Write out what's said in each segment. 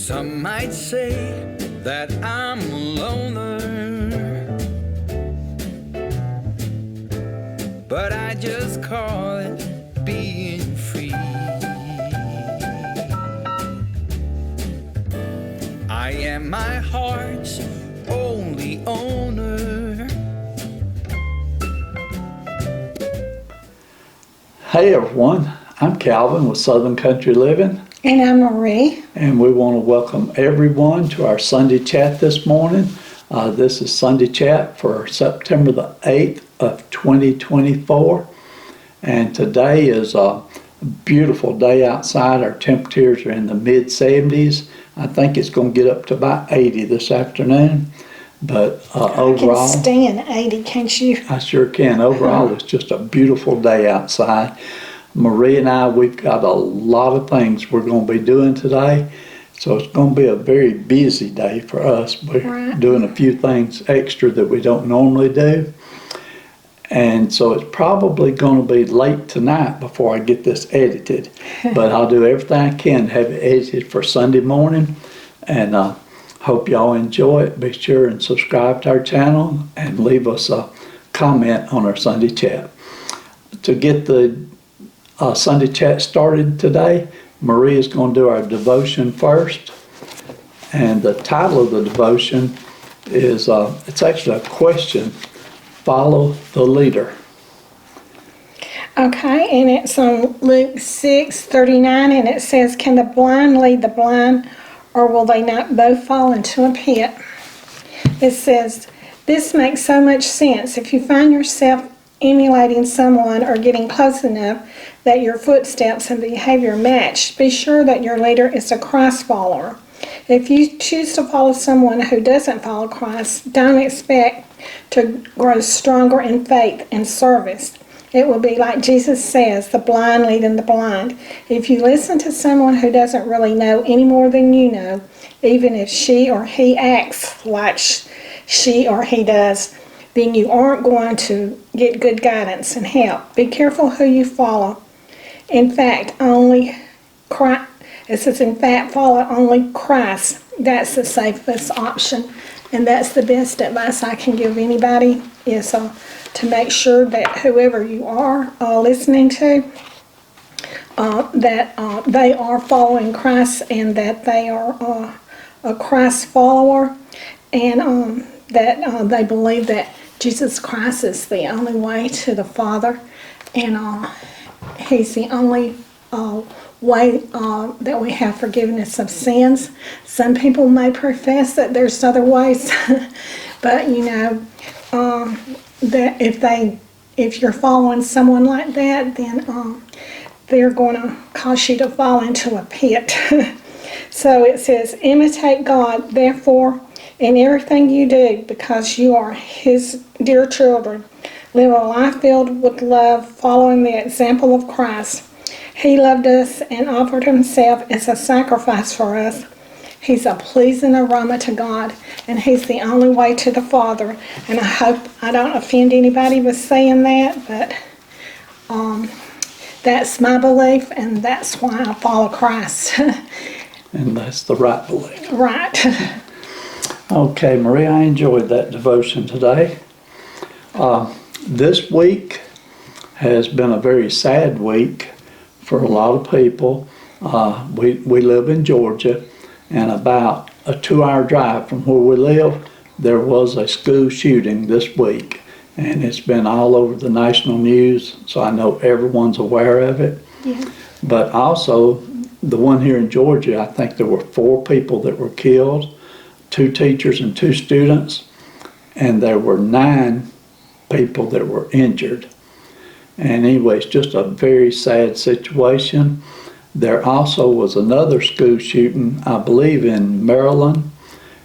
Some might say that I'm a loner, but I just call it being free. I am my heart's only owner. Hey everyone, I'm Calvin with Southern Country Living. And I'm Marie. And we want to welcome everyone to our Sunday chat this morning. This is Sunday chat for September the 8th of 2024. And today is a beautiful day outside. Our temperatures are in the mid 70s. I think it's going to get up to about 80 this afternoon. But overall, I can stand 80, can't you? I sure can. Overall, it's just a beautiful day outside. Marie and I, we've got a lot of things we're going to be doing today. So it's going to be a very busy day for us. We're doing a few things extra that we don't normally do. And so it's probably going to be late tonight before I get this edited. But I'll do everything I can to have it edited for Sunday morning. And hope y'all enjoy it. Be sure and subscribe to our channel and leave us a comment on our Sunday chat. To get the Sunday chat started today, Marie is going to do our devotion first. And the title of the devotion is, it's actually a question, Follow the Leader. Okay, and it's on Luke 6:39, and it says, "Can the blind lead the blind, or will they not both fall into a pit?" It says, "This makes so much sense. If you find yourself emulating someone or getting close enough that your footsteps and behavior match, be sure that your leader is a Christ follower. If you choose to follow someone who doesn't follow Christ, don't expect to grow stronger in faith and service. It will be like Jesus says, the blind leading the blind. If you listen to someone who doesn't really know any more than you know, even if she or he acts like she or he does, then you aren't going to get good guidance and help. Be careful who you follow. In fact, follow only Christ. That's the safest option. And that's the best advice I can give anybody, is to make sure that whoever you are listening to, that they are following Christ and that they are a Christ follower, and that they believe that Jesus Christ is the only way to the Father, and He's the only way that we have forgiveness of sins. Some people may profess that there's other ways, but you know that if you're following someone like that, then they're going to cause you to fall into a pit. So it says, imitate God, therefore, in everything you do, because you are His dear children. Live a life filled with love, following the example of Christ. He loved us and offered Himself as a sacrifice for us. He's a pleasing aroma to God, and He's the only way to the Father. And I hope I don't offend anybody with saying that, but that's my belief, and that's why I follow Christ. And that's the right belief. Right. Okay, Marie, I enjoyed that devotion today. This week has been a very sad week for a lot of people. We live in Georgia, and about a 2-hour drive from where we live, there was a school shooting this week. And it's been all over the national news, so I know everyone's aware of it. Yeah. But also, the one here in Georgia, I think there were 4 people that were killed, 2 teachers and 2 students, and there were 9 people that were injured. And anyway, it's just a very sad situation. There also was another school shooting, I believe in Maryland,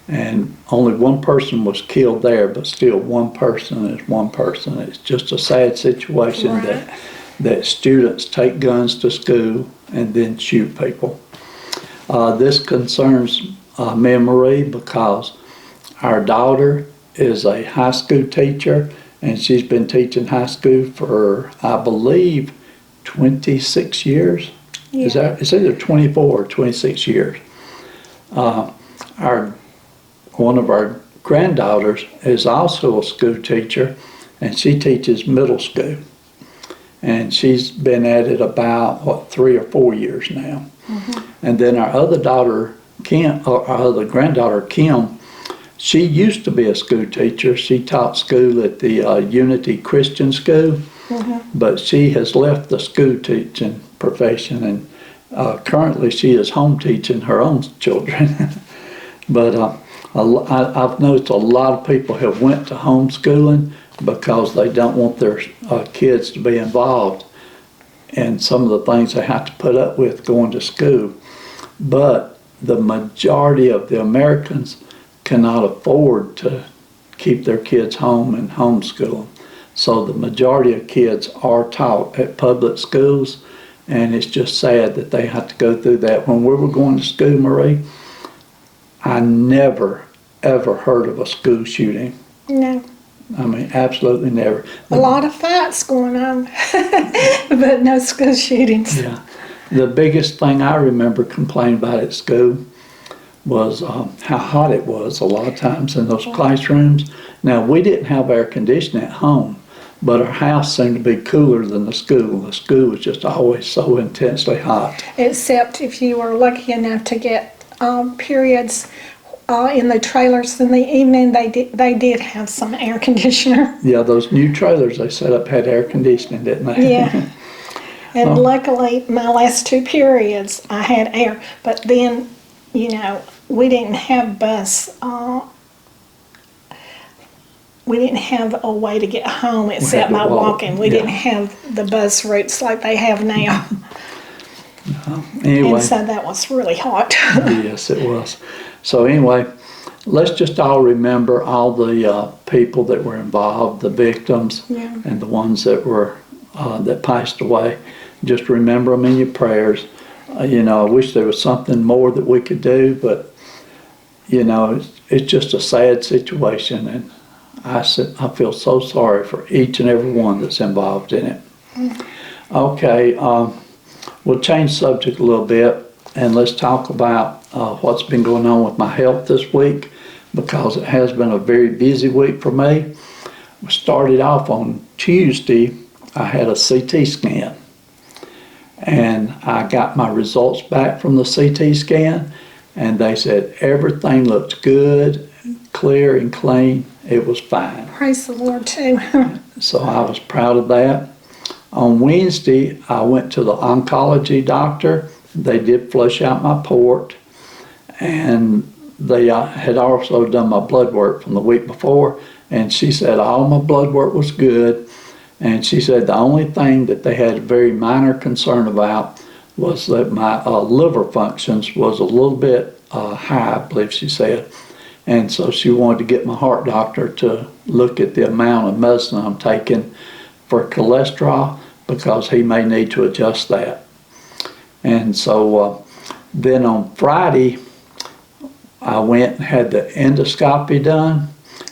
and only 1 person was killed there, but still 1 person is 1 person. It's just a sad situation. Right. that students take guns to school and then shoot people. This concerns me and Marie because our daughter is a high school teacher, and she's been teaching high school for, I believe, 26 years. Yeah. It's either 24 or 26 years. One of our granddaughters is also a school teacher, and she teaches middle school. And she's been at it about, 3 or 4 years now. And then our other daughter, Kim, or our other granddaughter, Kim, she used to be a school teacher. She taught school at the Unity Christian School, but she has left the school teaching profession, and currently she is home teaching her own children. But I've noticed a lot of people have went to homeschooling because they don't want their kids to be involved in some of the things they have to put up with going to school. But the majority of the Americans cannot afford to keep their kids home and homeschool. So the majority of kids are taught at public schools, and it's just sad that they have to go through that. When we were going to school, Marie, I never, ever heard of a school shooting. No. I mean, absolutely never. A lot of fights going on, but no school shootings. Yeah. The biggest thing I remember complaining about at school was how hot it was a lot of times in those classrooms. Now, we didn't have air conditioning at home, but our house seemed to be cooler than the school. The school was just always so intensely hot. Except if you were lucky enough to get periods in the trailers in the evening, they did have some air conditioner. Yeah, those new trailers they set up had air conditioning, didn't they? Yeah. And luckily, my last 2 periods, I had air. But then, you know, we didn't have bus. We didn't have a way to get home except by walking. We didn't have the bus routes like they have now. Anyway. And so that was really hot. Yes, it was. So anyway, let's just all remember all the people that were involved, the victims, and the ones that were that passed away. Just remember them in your prayers. You know, I wish there was something more that we could do, but you know, it's just a sad situation, and I feel so sorry for each and every one that's involved in it. Okay, we'll change subject a little bit, and let's talk about what's been going on with my health this week, because it has been a very busy week for me. We started off on Tuesday. I had a CT scan, and I got my results back from the CT scan, and they said everything looked good, clear and clean. It was fine. Praise the Lord, too. So I was proud of that. On Wednesday, I went to the oncology doctor. They did flush out my port, and they had also done my blood work from the week before, and she said all my blood work was good, and she said the only thing that they had a very minor concern about was that my liver functions was a little bit high, I believe she said, and so she wanted to get my heart doctor to look at the amount of medicine I'm taking for cholesterol, because he may need to adjust that. And so then on Friday, I went and had the endoscopy done.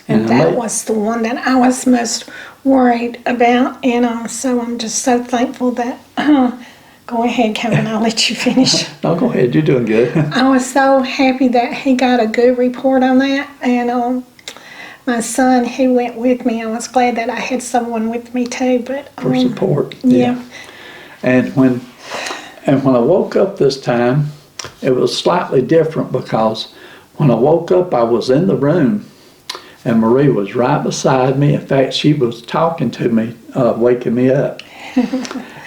And that was the one that I was most worried about. And so I'm just so thankful that, go ahead, Kevin, I'll let you finish. No, go ahead, you're doing good. I was so happy that he got a good report on that. And my son, he went with me. I was glad that I had someone with me too. But For support. Yeah. And when I woke up this time, it was slightly different, because when I woke up, I was in the room, and Marie was right beside me. In fact, she was talking to me, waking me up.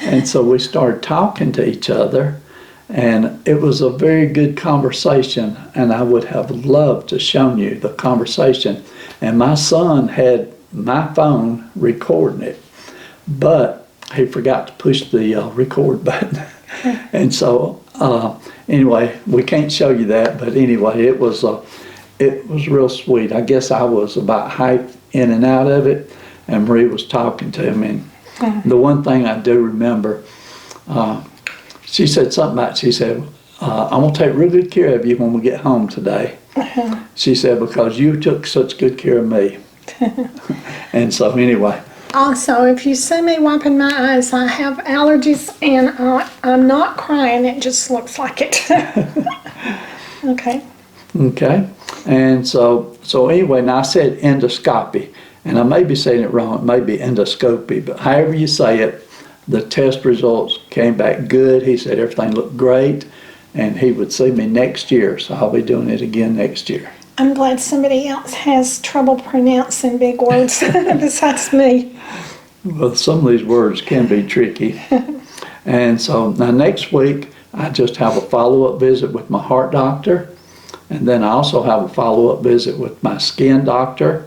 And so we started talking to each other, and it was a very good conversation, and I would have loved to show you the conversation. And my son had my phone recording it, but he forgot to push the record button. And so anyway, we can't show you that, but anyway, it was real sweet. I guess I was about half in and out of it, and Marie was talking to me. And the one thing I do remember, she said something about, she said, I'm going to take real good care of you when we get home today. She said, because you took such good care of me. And so anyway. Also, if you see me wiping my eyes, I have allergies, and I'm not crying. It just looks like it. Okay. Okay, and so anyway, now I said endoscopy, and I may be saying it wrong. It may be endoscopy, but however you say it, the test results came back good. He said everything looked great, and he would see me next year. So I'll be doing it again next year. I'm glad somebody else has trouble pronouncing big words besides me. Well, some of these words can be tricky. And so now next week, I just have a follow-up visit with my heart doctor. And then I also have a follow-up visit with my skin doctor.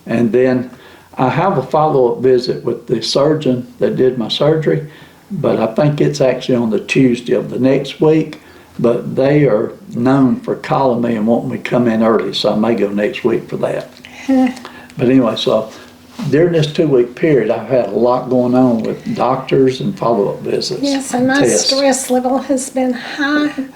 And then I have a follow-up visit with the surgeon that did my surgery. But I think it's actually on the Tuesday of the next week. But they are known for calling me and wanting me to come in early. So I may go next week for that. But anyway, so during this 2-week period, I've had a lot going on with doctors and follow-up visits. Yes, and my tests. stress level has been high.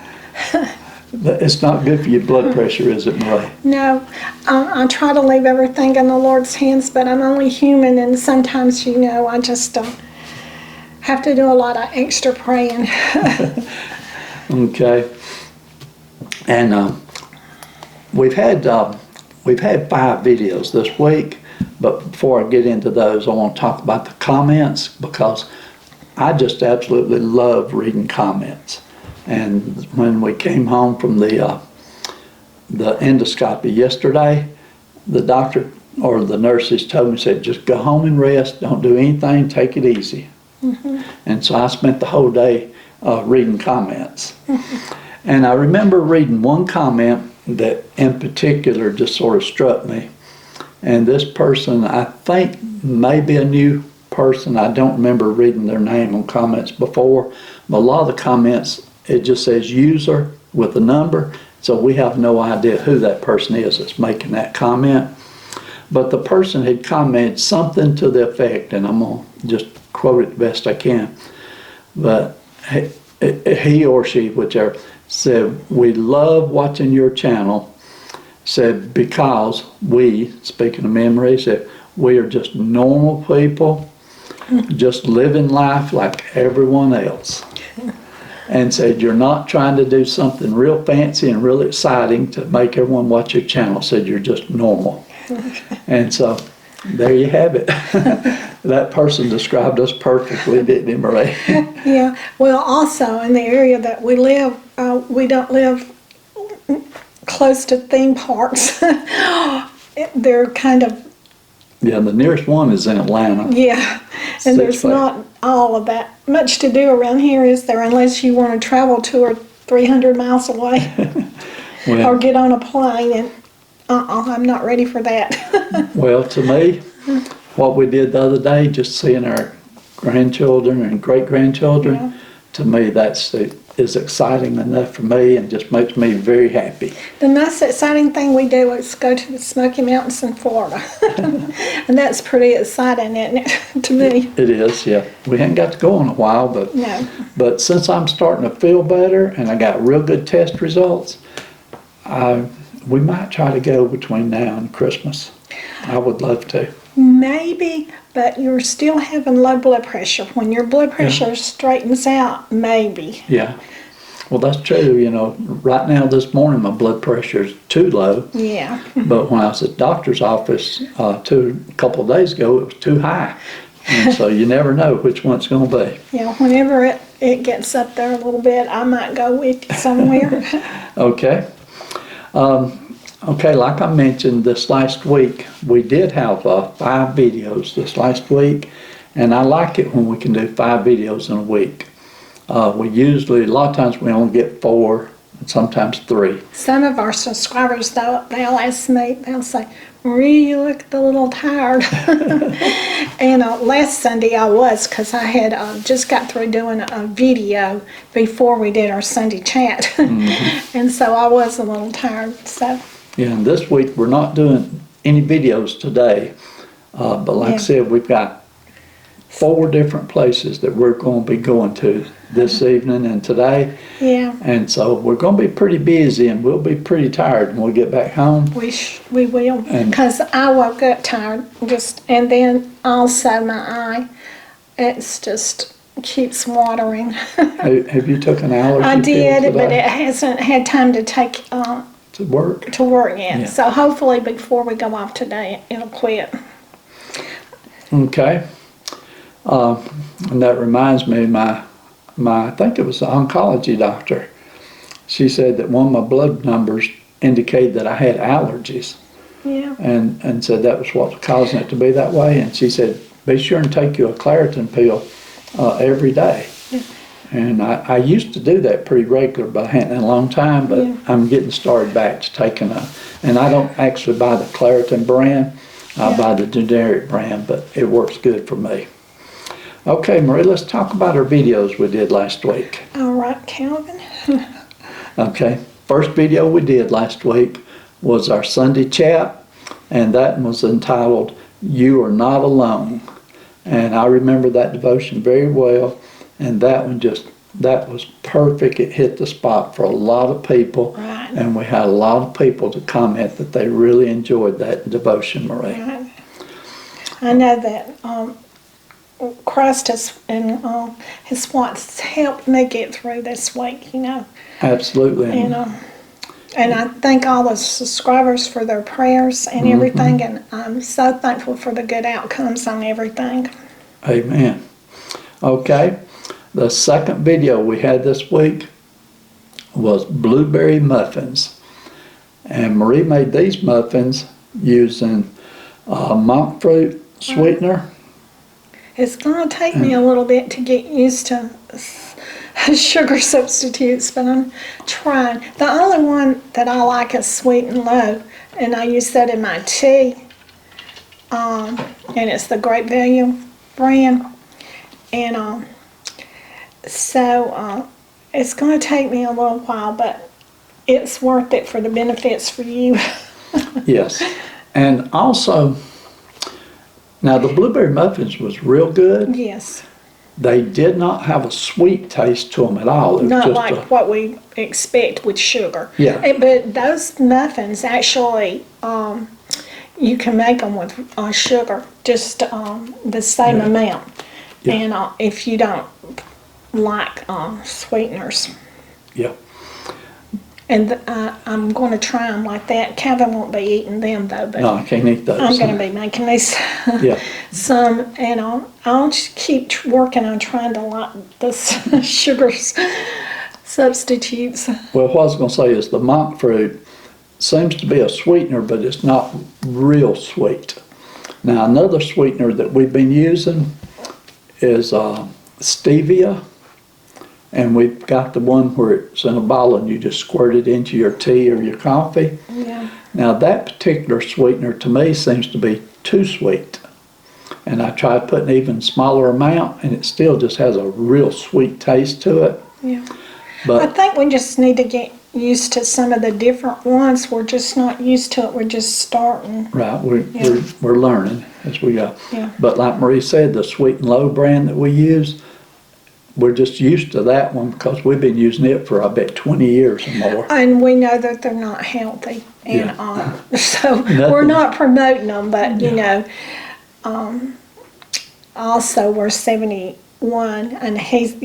It's not good for your blood pressure, is it, Marie? No, I try to leave everything in the Lord's hands, but I'm only human, and sometimes, I just have to do a lot of extra praying. Okay. And we've had 5 videos this week, but before I get into those, I want to talk about the comments, because I just absolutely love reading comments. And when we came home from the endoscopy yesterday, the doctor or the nurses told me, said, just go home and rest, don't do anything, take it easy. Mm-hmm. And so I spent the whole day reading comments. Mm-hmm. And I remember reading one comment that in particular just sort of struck me. And this person, I think, may be a new person. I don't remember reading their name on comments before, but a lot of the comments, it just says user with a number, so we have no idea who that person is that's making that comment. But the person had commented something to the effect, and I'm going to just quote it the best I can, but he or she, whichever, said, we love watching your channel, said, because we, speaking of memory, said, we are just normal people, just living life like everyone else. And said, you're not trying to do something real fancy and real exciting to make everyone watch your channel. Said, you're just normal. And so there you have it. That person described us perfectly, didn't he, Marie? Yeah. Well, also in the area that we live, we don't live close to theme parks. They're kind of... Yeah, the nearest one is in Atlanta. Yeah, and there's not all of that much to do around here, is there, unless you want to travel 200 or 300 miles away Well, or get on a plane, and I'm not ready for that. well, to me, what we did the other day, just seeing our grandchildren and great-grandchildren, Yeah. to me, is exciting enough for me and just makes me very happy. The most exciting thing we do is go to the Smoky Mountains in Florida. And that's pretty exciting, isn't it, to me? It is, yeah. We haven't got to go in a while, but No. but since I'm starting to feel better and I got real good test results, we might try to go between now and Christmas. I would love to. Maybe, but you're still having low blood pressure. When your blood pressure straightens out, maybe. Yeah. Well, that's true. Right now this morning my blood pressure is too low. Yeah. But when I was at the doctor's office a couple of days ago, it was too high. And so you never know which one it's going to be. Yeah, whenever it gets up there a little bit, I might go with you somewhere. Okay. Okay, like I mentioned this last week, we did have 5 videos this last week, and I like it when we can do 5 videos in a week. We usually, a lot of times we only get 4, and sometimes 3. Some of our subscribers, they'll ask me, they'll say, Marie, you look a little tired. And last Sunday I was, because I had just got through doing a video before we did our Sunday chat. Mm-hmm. And so I was a little tired. So. Yeah, and this week we're not doing any videos today, but like I said, we've got 4 different places that we're going to be going to this evening and today. Yeah. And so we're going to be pretty busy, and we'll be pretty tired when we get back home. We will, because I woke up tired, and then also my eye, it's just keeps watering. Have you took an allergy I did, pill today? but it hasn't had time to take to work. To work, yeah. Yeah. So hopefully before we go off today, it'll quit. Okay. And that reminds me, my I think it was the oncology doctor. She said that one of my blood numbers indicated that I had allergies, Yeah. and said that was what was causing it to be that way. And she said, be sure and take you a Claritin pill every day. Yeah. And I used to do that pretty regular, but I hadn't in a long time, but Yeah. I'm getting started back to taking and I don't actually buy the Claritin brand, I Yeah. buy the generic brand, but it works good for me. Okay, Marie, let's talk about our videos we did last week. All right, Calvin. Okay, first video we did last week was our Sunday chat, and that was entitled, You Are Not Alone. And I remember that devotion very well, and that one that was perfect. It hit the spot for a lot of people, Right. and we had a lot of people to comment that they really enjoyed that devotion, Marie. Right. I know that Christ has what's helped me get through this week, you know. Absolutely. And I thank all the subscribers for their prayers and everything, and I'm so thankful for the good outcomes on everything. Amen. Okay, the second video we had this week was blueberry muffins. And Marie made these muffins using monk fruit sweetener. It's going to take me a little bit to get used to sugar substitutes, but I'm trying. The only one that I like is Sweet and Low, and I use that in my tea. And it's the Great Value brand. And so it's going to take me a little while, but it's worth it for the benefits for you. Yes. And also, now the blueberry muffins was real good. Yes. They did not have a sweet taste to them at all. It was Not just like what we expect with sugar. Yeah. But those muffins actually, you can make them with sugar, just the same amount. Yeah. And if you don't like sweeteners. Yeah. And I'm going to try them like that. Kevin won't be eating them though, but No, I can't eat those. I'm going to be making these Yeah. some, and I'll just keep working on trying to like the sugars substitutes. Well, what I was going to say is the monk fruit seems to be a sweetener, but it's not real sweet. Now, another sweetener that we've been using is stevia, and we've got the one where it's in a bottle and you just squirt it into your tea or your coffee. Yeah. Now, that particular sweetener to me seems to be too sweet. And I tried putting an even smaller amount, and it still just has a real sweet taste to it. Yeah. I But think we just need to get used to some of the different ones. We're just not used to it. We're just starting. right, Yeah. we're learning as we go. Yeah. But like Marie said, the Sweet and Low brand that we use, we're just used to that one because we've been using it for, I bet, 20 years or more. And we know that they're not healthy. And so we're not promoting them, but you know, also we're 71 and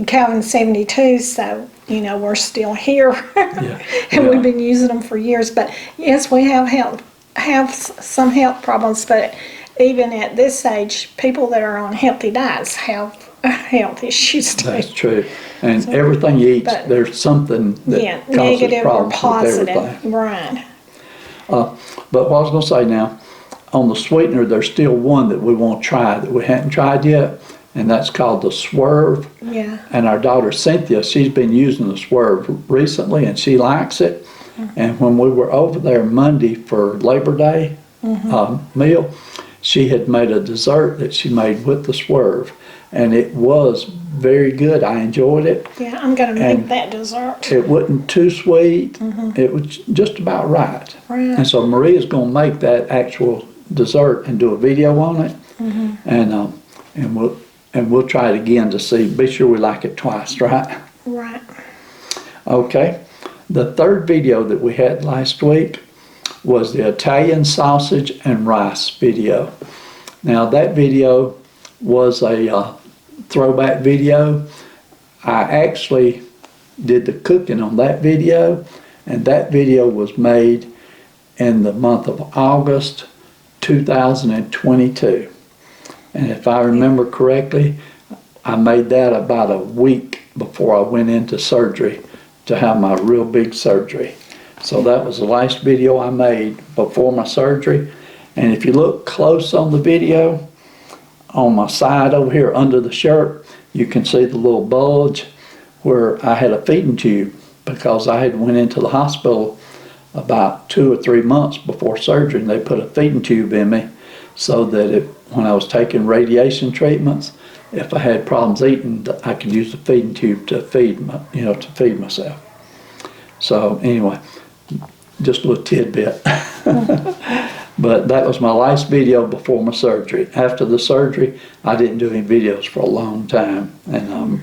Calvin's 72, so you know we're still here. Yeah. And Yeah. we've been using them for years. But yes, we have some health problems, but even at this age, people that are on healthy diets have health issues too. That's true. And everything you eat, but- there's something that Yeah, causes negative or problems with everything. positive, right? But what I was going to say now, on the sweetener, there's still one that we want to try that we hadn't tried yet, and that's called the Swerve. Yeah. And our daughter Cynthia, she's been using the Swerve recently, and she likes it. And when we were over there Monday for Labor Day meal, she had made a dessert that she made with the Swerve, and it was very good. I enjoyed it. Yeah, I'm going to make And that dessert. It wasn't too sweet. It was just about right. Right. And so Maria's going to make that actual dessert and do a video on it, and we'll try it again to see. Be sure we like it twice, right? Right. Okay. The third video that we had last week was the Italian sausage and rice video. Now that video was a throwback video. I actually did the cooking on that video, And that video was made in the month of August 2022. And if I remember correctly, I made that about a week before I went into surgery to have my real big surgery. So that was the last video I made before my surgery. And if you look close on the video, on my side over here under the shirt, you can see the little bulge where I had a feeding tube, because I had went into the hospital about 2 or 3 months before surgery, and they put a feeding tube in me so that when I was taking radiation treatments, if I had problems eating, I could use the feeding tube to feed myself. So anyway, just a little tidbit. But that was my last video before my surgery. After the surgery, I didn't do any videos for a long time, and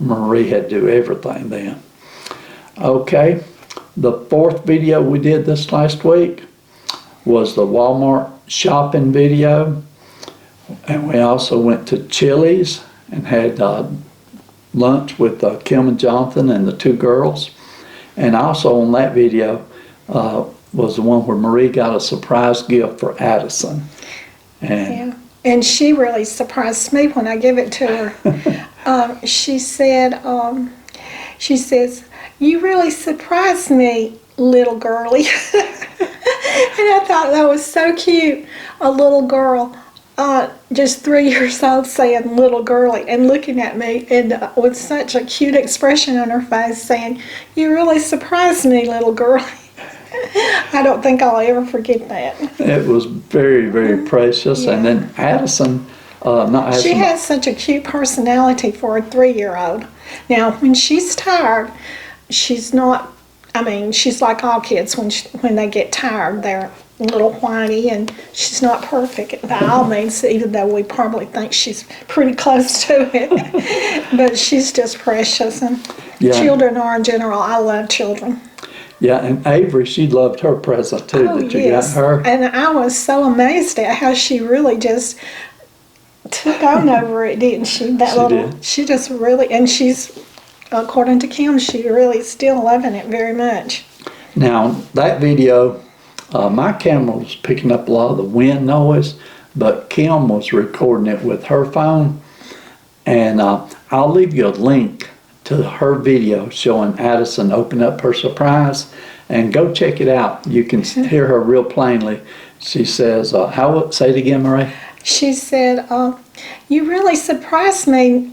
Marie had to do everything then. Okay, the fourth video we did this last week was the Walmart shopping video, and we also went to Chili's and had lunch with Kim and Jonathan and the 2 girls. And also on that video was the one where Marie got a surprise gift for Addison. And and she really surprised me when I gave it to her. She says, "You really surprised me, little girlie." And I thought that was so cute. A little girl, just 3 years old, saying little girlie and looking at me and with such a cute expression on her face saying, "You really surprised me, little girlie." I don't think I'll ever forget that. it was very, very precious. And then Addison, she has such a cute personality for a 3-year-old. Now, when she's tired, she's not, she's like all kids. When they get tired, they're a little whiny, and she's not perfect by all means, even though we probably think she's pretty close to it. But she's just precious, and children are in general. I love children. Yeah, and Avery, she loved her present too, that you got her. And I was so amazed at how she really just took on over it, didn't she? She just really, and she's, according to Kim, she really is still loving it very much. Now, that video, my camera was picking up a lot of the wind noise, but Kim was recording it with her phone. And I'll leave you a link to her video showing Addison open up her surprise, and go check it out. You can hear her real plainly. She says, say it again, Marie. She said, "You really surprised me,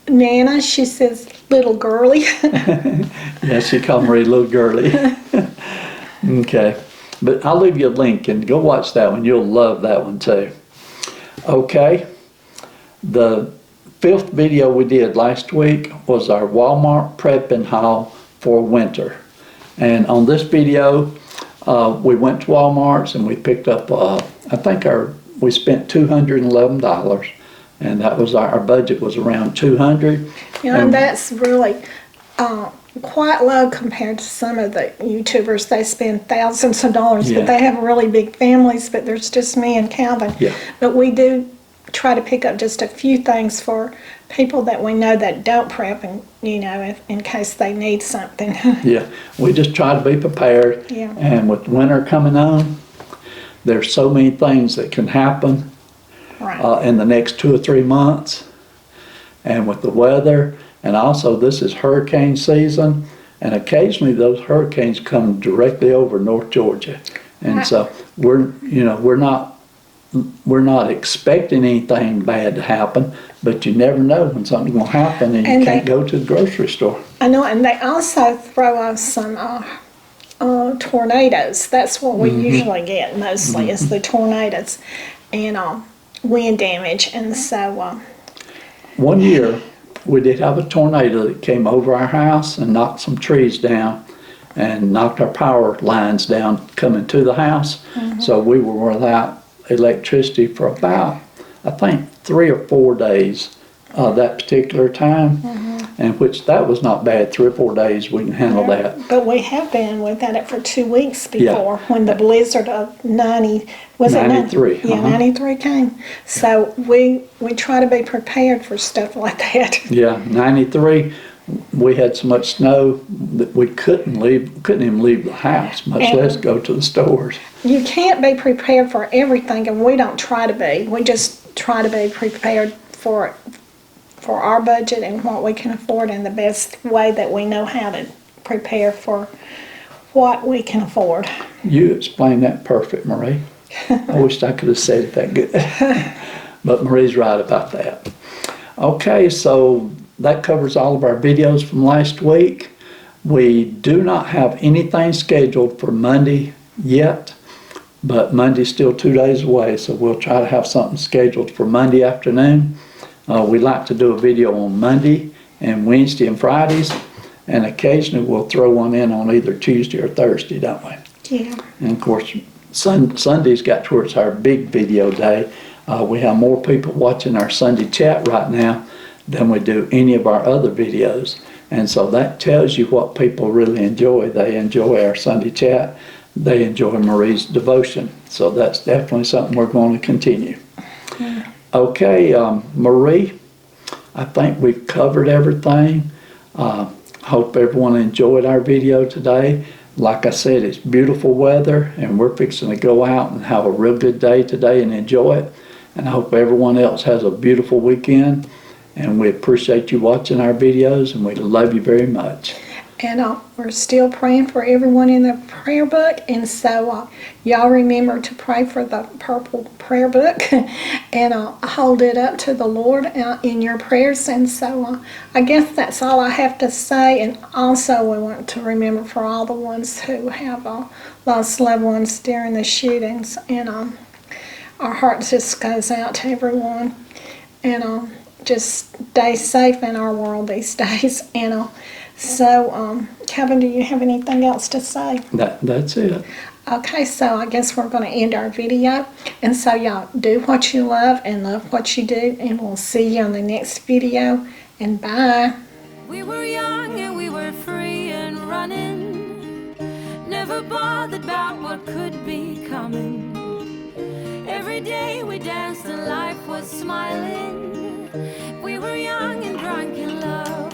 Nana." She says, "Little girlie." Yeah, she called Marie little girlie. Okay, but I'll leave you a link and go watch that one. You'll love that one too. Okay, the 5th video we did last week was our Walmart prepping haul for winter. And on this video, we went to Walmart's and we picked up, we spent $211, and that was our budget was around $200. And that's really quite low compared to some of the YouTubers. They spend thousands of dollars, but they have really big families, but there's just me and Calvin. Yeah. But we do try to pick up just a few things for people that we know that don't prep, and in case they need something. Yeah, we just try to be prepared. Yeah. And with winter coming on, there's so many things that can happen in the next 2 or 3 months. And with the weather, and also this is hurricane season, and occasionally those hurricanes come directly over North Georgia. And so we're not expecting anything bad to happen, but you never know when something's going to happen, and you can't go to the grocery store. I know, and they also throw off some tornadoes. That's what we usually get mostly, is the tornadoes and wind damage. And so one year we did have a tornado that came over our house and knocked some trees down and knocked our power lines down coming to the house. So we were without electricity for about, I think, 3 or 4 days that particular time, and which that was not bad. 3 or 4 days we can handle that. But we have been without it for 2 weeks before, when the blizzard of 93. 93 came. So we try to be prepared for stuff like that. Yeah, 93, we had so much snow that we couldn't even leave the house, much less go to the stores. You can't be prepared for everything, and we don't try to be. We just try to be prepared for our budget and what we can afford in the best way that we know how to prepare for what we can afford. You explained that perfect, Marie. I wish I could have said it that good. But Marie's right about that. Okay, so that covers all of our videos from last week. We do not have anything scheduled for Monday yet, but Monday's still 2 days away, so we'll try to have something scheduled for Monday afternoon. We like to do a video on Monday and Wednesday and Fridays, and occasionally we'll throw one in on either Tuesday or Thursday, don't we? Yeah. And of course, Sunday's got towards our big video day. We have more people watching our Sunday chat right now than we do any of our other videos. And so that tells you what people really enjoy. They enjoy our Sunday chat. They enjoy Marie's devotion. So that's definitely something we're going to continue. Okay, Marie, I think we've covered everything. Hope everyone enjoyed our video today. Like I said, it's beautiful weather, and we're fixing to go out and have a real good day today and enjoy it. And I hope everyone else has a beautiful weekend. And we appreciate you watching our videos, and we love you very much. And we're still praying for everyone in the prayer book. And so y'all remember to pray for the purple prayer book and hold it up to the Lord in your prayers. And so I guess that's all I have to say. And also we want to remember for all the ones who have lost loved ones during the shootings. And our heart just goes out to everyone. And just stay safe in our world these days. And so, Kevin, do you have anything else to say? That's it. Okay, so I guess we're going to end our video. And so y'all do what you love and love what you do. And we'll see you on the next video. And bye. We were young and we were free and running, never bothered about what could be coming. Every day we danced and life was smiling. We were young and drunk in love.